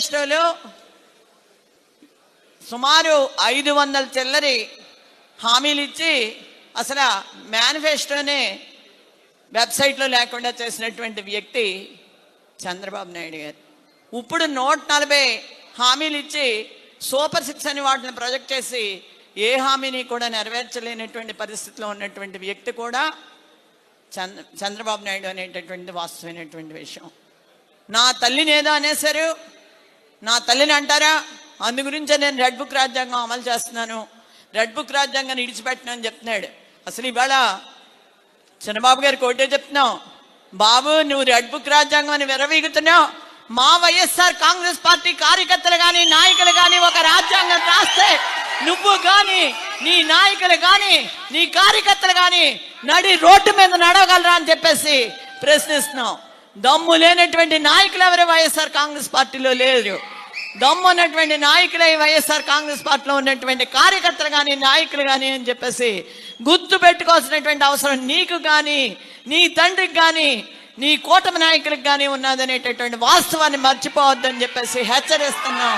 మేనిఫెస్టోలో సుమారు 500 చిల్లరి హామీలు ఇచ్చి అసలు మేనిఫెస్టోనే వెబ్సైట్లో లేకుండా చేసినటువంటి వ్యక్తి చంద్రబాబు నాయుడు గారు. ఇప్పుడు 140 హామీలు ఇచ్చి సూపర్ 6 అని వాటిని ప్రొజెక్ట్ చేసి ఏ హామీని కూడా నెరవేర్చలేనటువంటి పరిస్థితిలో ఉన్నటువంటి వ్యక్తి కూడా చంద్రబాబు నాయుడు అనేటటువంటి వాస్తవమైనటువంటి విషయం. నా తల్లిని ఏదో అనేశారు, నా తల్లిని అంటారా, అందు గురించే నేను రెడ్ బుక్ రాజ్యాంగం అమలు చేస్తున్నాను, రెడ్ బుక్ రాజ్యాంగాన్ని ఇడిచిపెట్టినా అని చెప్తున్నాడు. అసలు ఇవాళ చంద్రబాబు గారికి ఒకటే చెప్తున్నావు, బాబు నువ్వు రెడ్ బుక్ రాజ్యాంగం అని విరవీగుతున్నావు. మా వైఎస్ఆర్ కాంగ్రెస్ పార్టీ కార్యకర్తలు కానీ నాయకులు కానీ ఒక రాజ్యాంగం రాస్తే నువ్వు కానీ నీ నాయకులు కానీ నీ కార్యకర్తలు కానీ నడి రోడ్డు మీద నడవగలరా అని చెప్పేసి ప్రశ్నిస్తున్నావు. దమ్ము లేనటువంటి నాయకులు ఎవరు వైఎస్ఆర్ కాంగ్రెస్ పార్టీలో లేరు. దమ్ము ఉన్నటువంటి నాయకులే వైఎస్ఆర్ కాంగ్రెస్ పార్టీలో ఉన్నటువంటి కార్యకర్తలు కానీ నాయకులు కానీ అని చెప్పేసి గుర్తు పెట్టుకోవాల్సినటువంటి అవసరం నీకు కానీ నీ తండ్రికి కానీ నీ కూటమి నాయకులకు కానీ ఉన్నదనేటటువంటి వాస్తవాన్ని మర్చిపోవద్దని చెప్పేసి హెచ్చరిస్తున్నాం.